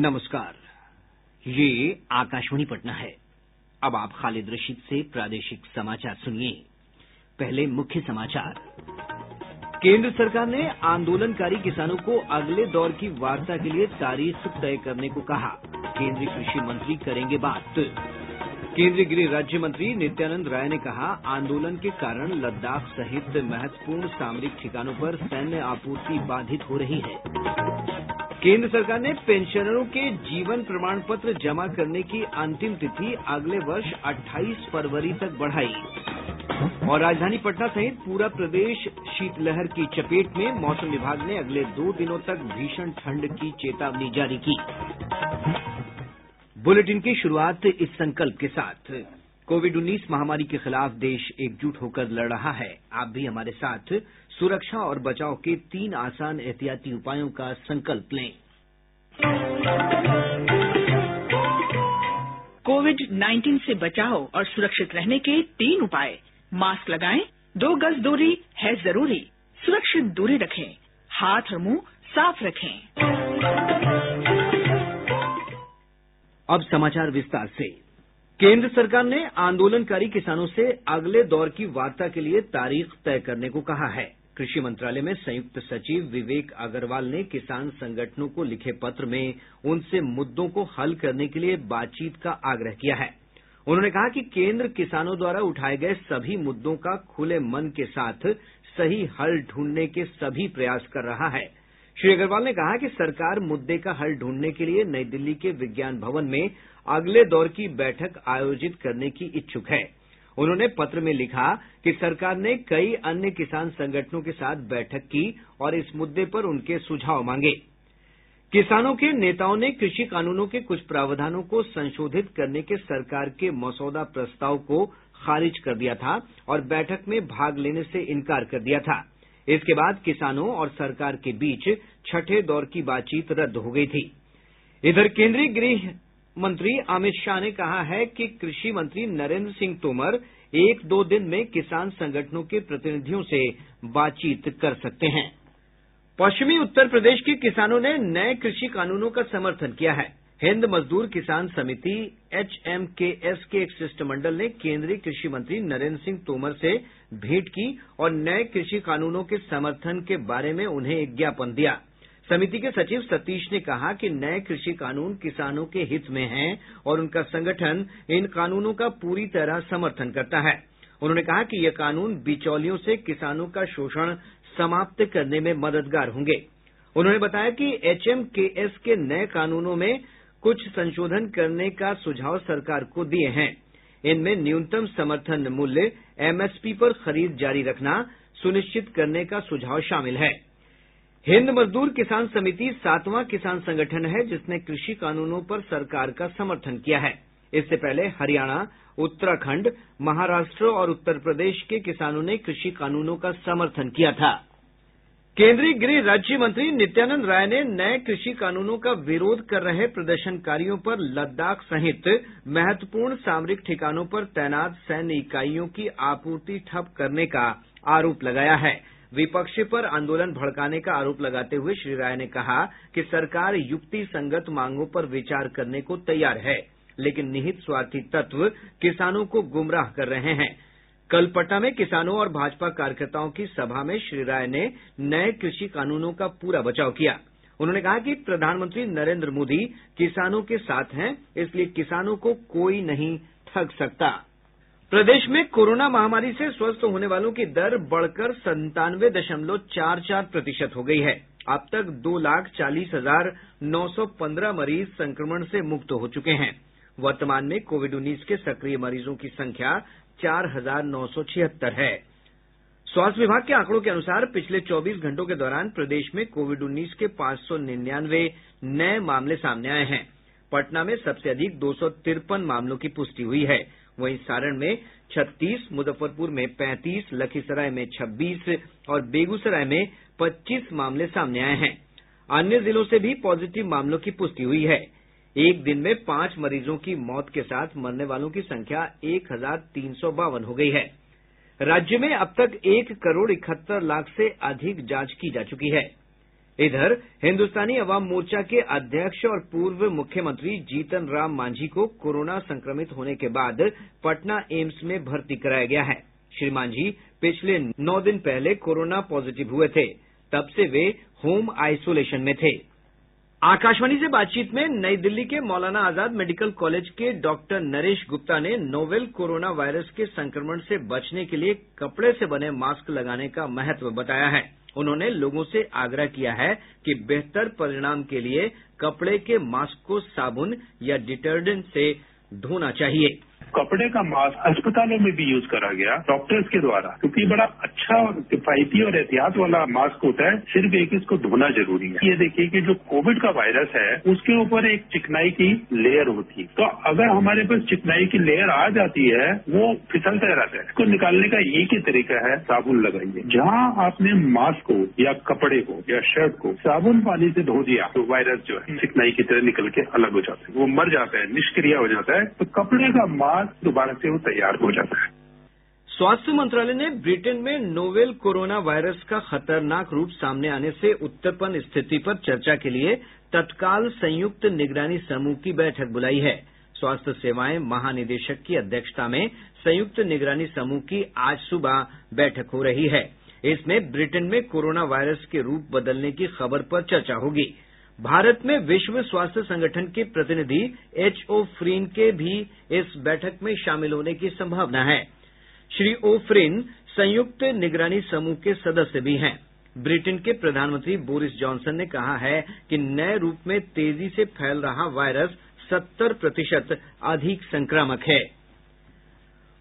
नमस्कार, ये आकाशवाणी पटना है। अब आप खालिद रशीद से प्रादेशिक समाचार सुनिए। पहले मुख्य समाचार। केंद्र सरकार ने आंदोलनकारी किसानों को अगले दौर की वार्ता के लिए तारीख तय करने को कहा। केंद्रीय कृषि मंत्री करेंगे बात। केंद्रीय गृह राज्य मंत्री नित्यानंद राय ने कहा, आंदोलन के कारण लद्दाख सहित महत्वपूर्ण सामरिक ठिकानों पर सैन्य आपूर्ति बाधित हो रही है। केंद्र सरकार ने पेंशनरों के जीवन प्रमाण पत्र जमा करने की अंतिम तिथि अगले वर्ष 28 फरवरी तक बढ़ाई। और राजधानी पटना सहित पूरा प्रदेश शीतलहर की चपेट में। मौसम विभाग ने अगले 2 दिनों तक भीषण ठंड की चेतावनी जारी की। बुलेटिन की शुरुआत इस संकल्प के साथ। कोविड-19 महामारी के खिलाफ देश एकजुट होकर लड़ रहा है। आप भी हमारे साथ सुरक्षा और बचाव के 3 आसान एहतियाती उपायों का संकल्प लें। कोविड-19 से बचाव और सुरक्षित रहने के 3 उपाय। मास्क लगाएं, 2 गज दूरी है जरूरी, सुरक्षित दूरी रखें, हाथ और मुंह साफ रखें। अब समाचार विस्तार से। केंद्र सरकार ने आंदोलनकारी किसानों से अगले दौर की वार्ता के लिए तारीख तय करने को कहा है। कृषि मंत्रालय में संयुक्त सचिव विवेक अग्रवाल ने किसान संगठनों को लिखे पत्र में उनसे मुद्दों को हल करने के लिए बातचीत का आग्रह किया है। उन्होंने कहा कि केंद्र किसानों द्वारा उठाए गए सभी मुद्दों का खुले मन के साथ सही हल ढूंढने के सभी प्रयास कर रहा है। श्री अग्रवाल ने कहा कि सरकार मुद्दे का हल ढूंढने के लिए नई दिल्ली के विज्ञान भवन में अगले दौर की बैठक आयोजित करने की इच्छुक है। उन्होंने पत्र में लिखा कि सरकार ने कई अन्य किसान संगठनों के साथ बैठक की और इस मुद्दे पर उनके सुझाव मांगे। किसानों के नेताओं ने कृषि कानूनों के कुछ प्रावधानों को संशोधित करने के सरकार के मसौदा प्रस्ताव को खारिज कर दिया था और बैठक में भाग लेने से इनकार कर दिया था। इसके बाद किसानों और सरकार के बीच छठे दौर की बातचीत रद्द हो गई थी। इधर केंद्रीय गृह मंत्री अमित शाह ने कहा है कि कृषि मंत्री नरेंद्र सिंह तोमर 1-2 दिन में किसान संगठनों के प्रतिनिधियों से बातचीत कर सकते हैं। पश्चिमी उत्तर प्रदेश के किसानों ने नए कृषि कानूनों का समर्थन किया है। हिंद मजदूर किसान समिति HMKS के एक शिष्टमंडल ने केंद्रीय कृषि मंत्री नरेंद्र सिंह तोमर से भेंट की और नए कृषि कानूनों के समर्थन के बारे में उन्हें एक ज्ञापन दिया। समिति के सचिव सतीश ने कहा कि नए कृषि कानून किसानों के हित में हैं और उनका संगठन इन कानूनों का पूरी तरह समर्थन करता है। उन्होंने कहा कि ये कानून बिचौलियों से किसानों का शोषण समाप्त करने में मददगार होंगे। उन्होंने बताया कि HMKS के नए कानूनों में कुछ संशोधन करने का सुझाव सरकार को दिए हैं। इनमें न्यूनतम समर्थन मूल्य MSP पर खरीद जारी रखना सुनिश्चित करने का सुझाव शामिल है। हिंद मजदूर किसान समिति 7वां किसान संगठन है जिसने कृषि कानूनों पर सरकार का समर्थन किया है। इससे पहले हरियाणा, उत्तराखंड, महाराष्ट्र और उत्तर प्रदेश के किसानों ने कृषि कानूनों का समर्थन किया था। केंद्रीय गृह राज्य मंत्री नित्यानंद राय ने नए कृषि कानूनों का विरोध कर रहे प्रदर्शनकारियों पर लद्दाख सहित महत्वपूर्ण सामरिक ठिकानों पर तैनात सैन्य इकाइयों की आपूर्ति ठप करने का आरोप लगाया है। विपक्ष पर आंदोलन भड़काने का आरोप लगाते हुए श्री राय ने कहा कि सरकार युक्ति संगत मांगों पर विचार करने को तैयार है, लेकिन निहित स्वार्थी तत्व किसानों को गुमराह कर रहे हैं। कल पटना में किसानों और भाजपा कार्यकर्ताओं की सभा में श्री राय ने नए कृषि कानूनों का पूरा बचाव किया। उन्होंने कहा कि प्रधानमंत्री नरेंद्र मोदी किसानों के साथ हैं, इसलिए किसानों को कोई नहीं ठग सकता। प्रदेश में कोरोना महामारी से स्वस्थ होने वालों की दर बढ़कर 97.44% हो गई है। अब तक 2,40,915 मरीज संक्रमण से मुक्त हो चुके हैं। वर्तमान में कोविड-19 के सक्रिय मरीजों की संख्या 4,976 है। स्वास्थ्य विभाग के आंकड़ों के अनुसार पिछले 24 घंटों के दौरान प्रदेश में कोविड-19 के 599 नए मामले सामने आए हैं। पटना में सबसे अधिक 253 मामलों की पुष्टि हुई है। वहीं सारण में 36, मुजफ्फरपुर में 35, लखीसराय में 26 और बेगूसराय में 25 मामले सामने आए हैं। अन्य जिलों से भी पॉजिटिव मामलों की पुष्टि हुई है। एक दिन में 5 मरीजों की मौत के साथ मरने वालों की संख्या 1,352 हो गई है। राज्य में अब तक 1 करोड़ 71 लाख से अधिक जांच की जा चुकी है। इधर हिन्दुस्तानी अवाम मोर्चा के अध्यक्ष और पूर्व मुख्यमंत्री जीतन राम मांझी को कोरोना संक्रमित होने के बाद पटना एम्स में भर्ती कराया गया है। श्री मांझी पिछले 9 दिन पहले कोरोना पॉजिटिव हुए थे, तब से वे होम आइसोलेशन में थे। आकाशवाणी से बातचीत में नई दिल्ली के मौलाना आजाद मेडिकल कॉलेज के डॉक्टर नरेश गुप्ता ने नोवेल कोरोना वायरस के संक्रमण से बचने के लिए कपड़े से बने मास्क लगाने का महत्व बताया है। उन्होंने लोगों से आग्रह किया है कि बेहतर परिणाम के लिए कपड़े के मास्क को साबुन या डिटर्जेंट से धोना चाहिए। कपड़े का मास्क अस्पतालों में भी यूज करा गया डॉक्टर्स के द्वारा, क्योंकि बड़ा अच्छा और किफायती और एहतियात वाला मास्क होता है। सिर्फ एक इसको धोना जरूरी है। ये देखिए कि जो कोविड का वायरस है उसके ऊपर एक चिकनाई की लेयर होती है, तो अगर हमारे पास चिकनाई की लेयर आ जाती है वो फिसलता रहता है। इसको निकालने का एक ही तरीका है, साबुन लगाइए। जहां आपने मास्क को या कपड़े को या शर्ट को साबुन पानी से धो दिया तो वायरस जो है चिकनाई की तरह निकल के अलग हो जाता है, वो मर जाता है, निष्क्रिय हो जाता है। तो कपड़े का मास्क दोबारा से वो तैयार हो जाता है। स्वास्थ्य मंत्रालय ने ब्रिटेन में नोवेल कोरोना वायरस का खतरनाक रूप सामने आने से उत्पन्न स्थिति पर चर्चा के लिए तत्काल संयुक्त निगरानी समूह की बैठक बुलाई है। स्वास्थ्य सेवाएं महानिदेशक की अध्यक्षता में संयुक्त निगरानी समूह की आज सुबह बैठक हो रही है। इसमें ब्रिटेन में कोरोना वायरस के रूप बदलने की खबर पर चर्चा होगी। भारत में विश्व स्वास्थ्य संगठन के प्रतिनिधि एच.ओ. फ्रीन के भी इस बैठक में शामिल होने की संभावना है। श्री ओ फ्रीन संयुक्त निगरानी समूह के सदस्य भी हैं। ब्रिटेन के प्रधानमंत्री बोरिस जॉनसन ने कहा है कि नए रूप में तेजी से फैल रहा वायरस 70% अधिक संक्रामक है।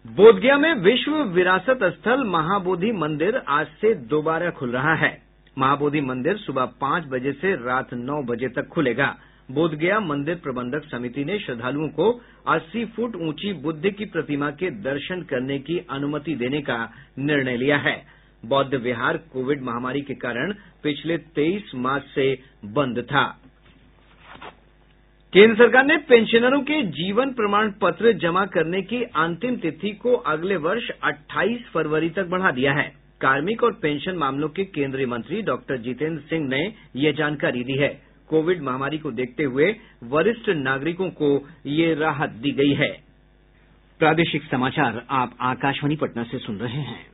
बोधगया में विश्व विरासत स्थल महाबोधि मंदिर आज से दोबारा खुल रहा है। महाबोधि मंदिर सुबह 5 बजे से रात 9 बजे तक खुलेगा। बोधगया मंदिर प्रबंधक समिति ने श्रद्धालुओं को 80 फुट ऊंची बुद्ध की प्रतिमा के दर्शन करने की अनुमति देने का निर्णय लिया है। बौद्ध विहार कोविड महामारी के कारण पिछले 23 मार्च से बंद था। केंद्र सरकार ने पेंशनरों के जीवन प्रमाण पत्र जमा करने की अंतिम तिथि को अगले वर्ष 28 फरवरी तक बढ़ा दिया है। कार्मिक और पेंशन मामलों के केंद्रीय मंत्री डॉक्टर जितेंद्र सिंह ने यह जानकारी दी है। कोविड महामारी को देखते हुए वरिष्ठ नागरिकों को ये राहत दी गई है। प्रादेशिक समाचार आप आकाशवाणी पटना से सुन रहे हैं।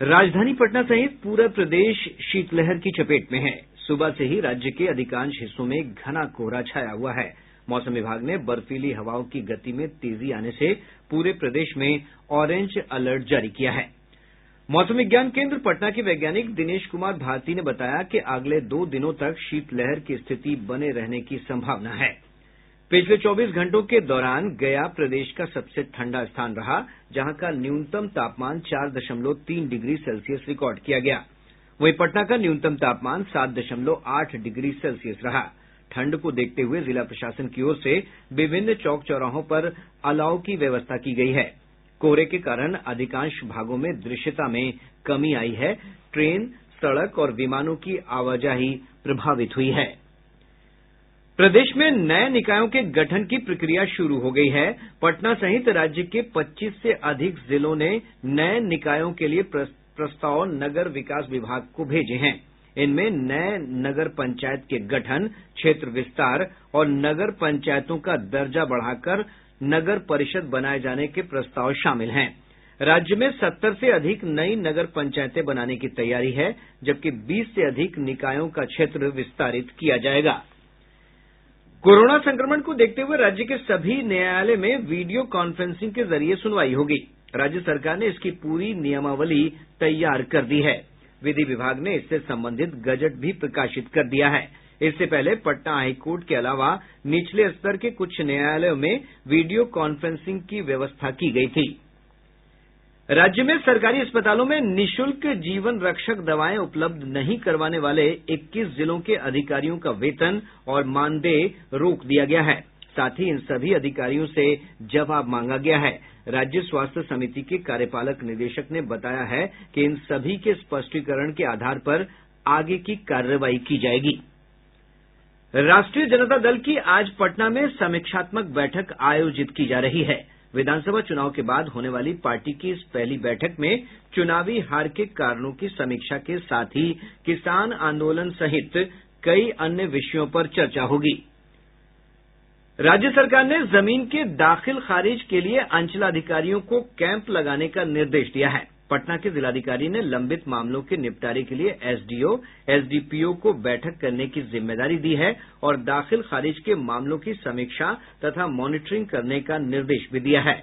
राजधानी पटना सहित पूरा प्रदेश शीतलहर की चपेट में है। सुबह से ही राज्य के अधिकांश हिस्सों में घना कोहरा छाया हुआ है। मौसम विभाग ने बर्फीली हवाओं की गति में तेजी आने से पूरे प्रदेश में ऑरेंज अलर्ट जारी किया है। मौसम विज्ञान केंद्र पटना के वैज्ञानिक दिनेश कुमार भारती ने बताया कि अगले 2 दिनों तक शीतलहर की स्थिति बने रहने की संभावना है। पिछले 24 घंटों के दौरान गया प्रदेश का सबसे ठंडा स्थान रहा, जहां का न्यूनतम तापमान 4.3 डिग्री सेल्सियस रिकॉर्ड किया गया। वहीं पटना का न्यूनतम तापमान 7.8 डिग्री सेल्सियस रहा। ठंड को देखते हुए जिला प्रशासन की ओर से विभिन्न चौक चौराहों पर अलाव की व्यवस्था की गई है। कोहरे के कारण अधिकांश भागों में दृश्यता में कमी आई है। ट्रेन, सड़क और विमानों की आवाजाही प्रभावित हुई है। प्रदेश में नए निकायों के गठन की प्रक्रिया शुरू हो गई है। पटना सहित राज्य के 25 से अधिक जिलों ने नए निकायों के लिए प्रस्ताव नगर विकास विभाग को भेजे हैं। इनमें नए नगर पंचायत के गठन, क्षेत्र विस्तार और नगर पंचायतों का दर्जा बढ़ाकर नगर परिषद बनाए जाने के प्रस्ताव शामिल हैं। राज्य में 70 से अधिक नई नगर पंचायतें बनाने की तैयारी है, जबकि 20 से अधिक निकायों का क्षेत्र विस्तारित किया जाएगा। कोरोना संक्रमण को देखते हुए राज्य के सभी न्यायालय में वीडियो कॉन्फ्रेंसिंग के जरिए सुनवाई होगी। राज्य सरकार ने इसकी पूरी नियमावली तैयार कर दी है। विधि विभाग ने इससे संबंधित गजट भी प्रकाशित कर दिया है। इससे पहले पटना हाईकोर्ट के अलावा निचले स्तर के कुछ न्यायालयों में वीडियो कॉन्फ्रेंसिंग की व्यवस्था की गई थी। राज्य में सरकारी अस्पतालों में निःशुल्क जीवन रक्षक दवाएं उपलब्ध नहीं करवाने वाले 21 जिलों के अधिकारियों का वेतन और मानदेय रोक दिया गया है। साथ ही इन सभी अधिकारियों से जवाब मांगा गया है। राज्य स्वास्थ्य समिति के कार्यपालक निदेशक ने बताया है कि इन सभी के स्पष्टीकरण के आधार पर आगे की कार्रवाई की जाएगी। राष्ट्रीय जनता दल की आज पटना में समीक्षात्मक बैठक आयोजित की जा रही है। विधानसभा चुनाव के बाद होने वाली पार्टी की इस पहली बैठक में चुनावी हार के कारणों की समीक्षा के साथ ही किसान आंदोलन सहित कई अन्य विषयों पर चर्चा होगी। राज्य सरकार ने जमीन के दाखिल खारिज के लिए अंचलाधिकारियों को कैंप लगाने का निर्देश दिया है। पटना के जिलाधिकारी ने लंबित मामलों के निपटारे के लिए एसडीओ, एसडीपीओ को बैठक करने की जिम्मेदारी दी है और दाखिल खारिज के मामलों की समीक्षा तथा मॉनिटरिंग करने का निर्देश भी दिया है।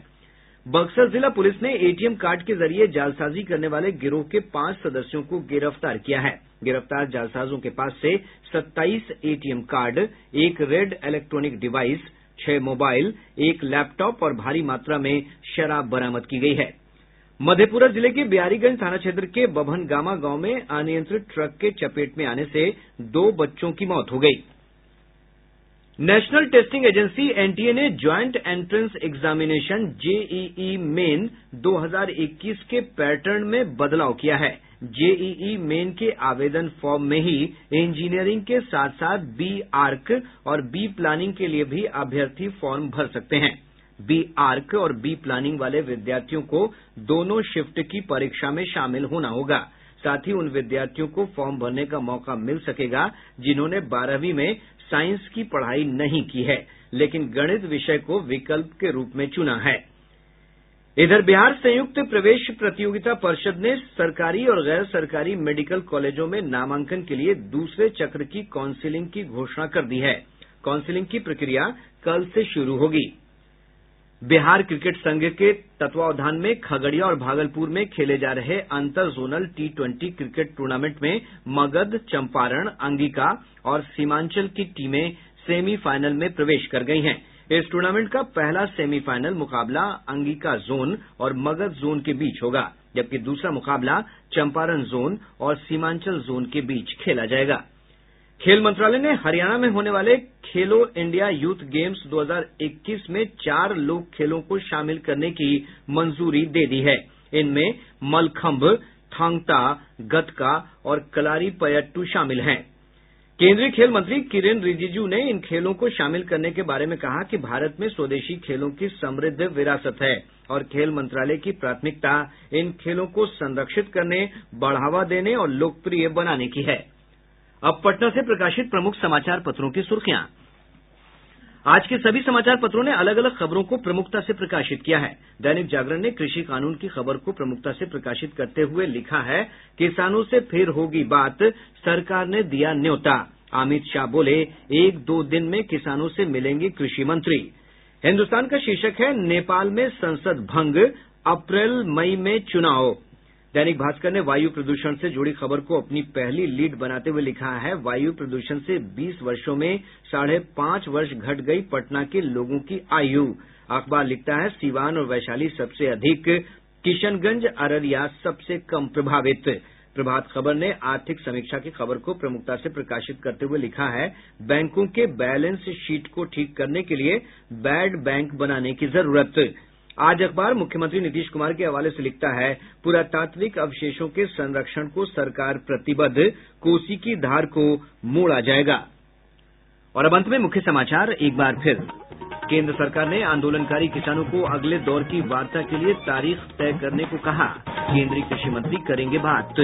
बक्सर जिला पुलिस ने एटीएम कार्ड के जरिए जालसाजी करने वाले गिरोह के 5 सदस्यों को गिरफ्तार किया है। गिरफ्तार जालसाजों के पास से 27 ATM card, 1 red electronic device, 6 mobile, 1 laptop और भारी मात्रा में शराब बरामद की गई है। मधेपुरा जिले के बिहारीगंज थाना क्षेत्र के बभनगामा गांव में अनियंत्रित ट्रक के चपेट में आने से 2 बच्चों की मौत हो गई। नेशनल टेस्टिंग एजेंसी एनटीए ने joint entrance examination JEE main 2021 के पैटर्न में बदलाव किया है। जेईई मेन के आवेदन फॉर्म में ही इंजीनियरिंग के साथ साथ बी आर्क और बी प्लानिंग के लिए भी अभ्यर्थी फॉर्म भर सकते हैं। बी आर्क और बी प्लानिंग वाले विद्यार्थियों को दोनों शिफ्ट की परीक्षा में शामिल होना होगा। साथ ही उन विद्यार्थियों को फॉर्म भरने का मौका मिल सकेगा जिन्होंने 12वीं में साइंस की पढ़ाई नहीं की है लेकिन गणित विषय को विकल्प के रूप में चुना है। इधर बिहार संयुक्त प्रवेश प्रतियोगिता परिषद ने सरकारी और गैर सरकारी मेडिकल कॉलेजों में नामांकन के लिए दूसरे चक्र की काउंसिलिंग की घोषणा कर दी है। काउंसिलिंग की प्रक्रिया कल से शुरू होगी। बिहार क्रिकेट संघ के तत्वावधान में खगड़िया और भागलपुर में खेले जा रहे अंतर जोनल T20 क्रिकेट टूर्नामेंट में मगध, चंपारण, अंगिका और सीमांचल की टीमें सेमीफाइनल में प्रवेश कर गई हैं। इस टूर्नामेंट का पहला सेमीफाइनल मुकाबला अंगिका जोन और मगध जोन के बीच होगा, जबकि दूसरा मुकाबला चंपारण जोन और सीमांचल जोन के बीच खेला जाएगा। खेल मंत्रालय ने हरियाणा में होने वाले खेलो इंडिया यूथ गेम्स 2021 में 4 लोक खेलों को शामिल करने की मंजूरी दे दी है। इनमें मलखंभ, थांग ता, गतका और कलारीपयट्टू शामिल हैं। केंद्रीय खेल मंत्री किरेन रिजिजू ने इन खेलों को शामिल करने के बारे में कहा कि भारत में स्वदेशी खेलों की समृद्ध विरासत है और खेल मंत्रालय की प्राथमिकता इन खेलों को संरक्षित करने, बढ़ावा देने और लोकप्रिय बनाने की है। अब पटना से प्रकाशित प्रमुख समाचार पत्रों की सुर्खियां। आज के सभी समाचार पत्रों ने अलग अलग खबरों को प्रमुखता से प्रकाशित किया है। दैनिक जागरण ने कृषि कानून की खबर को प्रमुखता से प्रकाशित करते हुए लिखा है, किसानों से फिर होगी बात, सरकार ने दिया न्योता। अमित शाह बोले 1-2 दिन में किसानों से मिलेंगे कृषि मंत्री। हिन्दुस्तान का शीर्षक है, नेपाल में संसद भंग, अप्रैल मई में चुनाव। दैनिक भास्कर ने वायु प्रदूषण से जुड़ी खबर को अपनी पहली लीड बनाते हुए लिखा है, वायु प्रदूषण से 20 वर्षों में 5.5 वर्ष घट गई पटना के लोगों की आयु। अखबार लिखता है, सीवान और वैशाली सबसे अधिक, किशनगंज, अररिया सबसे कम प्रभावित। प्रभात खबर ने आर्थिक समीक्षा की खबर को प्रमुखता से प्रकाशित करते हुए लिखा है, बैंकों के बैलेंस शीट को ठीक करने के लिए बैड बैंक बनाने की जरूरत। आज अखबार मुख्यमंत्री नीतीश कुमार के हवाले से लिखता है, पुरातात्विक अवशेषों के संरक्षण को सरकार प्रतिबद्ध, कोसी की धार को मोड़ा जाएगा। और अब अंत में मुख्य समाचार एक बार फिर। केंद्र सरकार ने आंदोलनकारी किसानों को अगले दौर की वार्ता के लिए तारीख तय करने को कहा। केंद्रीय कृषि मंत्री करेंगे बात।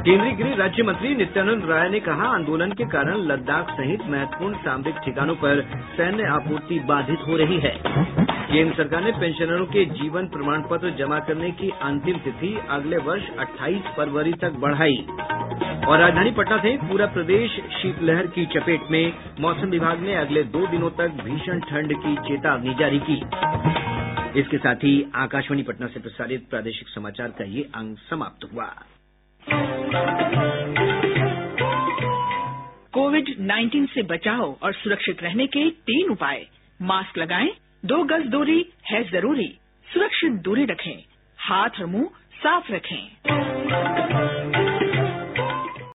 केंद्रीय गृह राज्य मंत्री नित्यानंद राय ने कहा, आंदोलन के कारण लद्दाख सहित महत्वपूर्ण सामरिक ठिकानों पर सैन्य आपूर्ति बाधित हो रही है। केंद्र सरकार ने पेंशनरों के जीवन प्रमाण पत्र जमा करने की अंतिम तिथि अगले वर्ष 28 फरवरी तक बढ़ाई। और राजधानी पटना सहित पूरा प्रदेश शीतलहर की चपेट में, मौसम विभाग ने अगले 2 दिनों तक भीषण ठंड की चेतावनी जारी की। इसके साथ ही आकाशवाणी पटना से प्रसारित प्रादेशिक समाचार का ये अंक समाप्त हुआ। कोविड-19 से बचाव और सुरक्षित रहने के 3 उपाय। मास्क लगाएं, 2 गज दूरी है जरूरी, सुरक्षित दूरी रखें, हाथ और मुंह साफ रखें।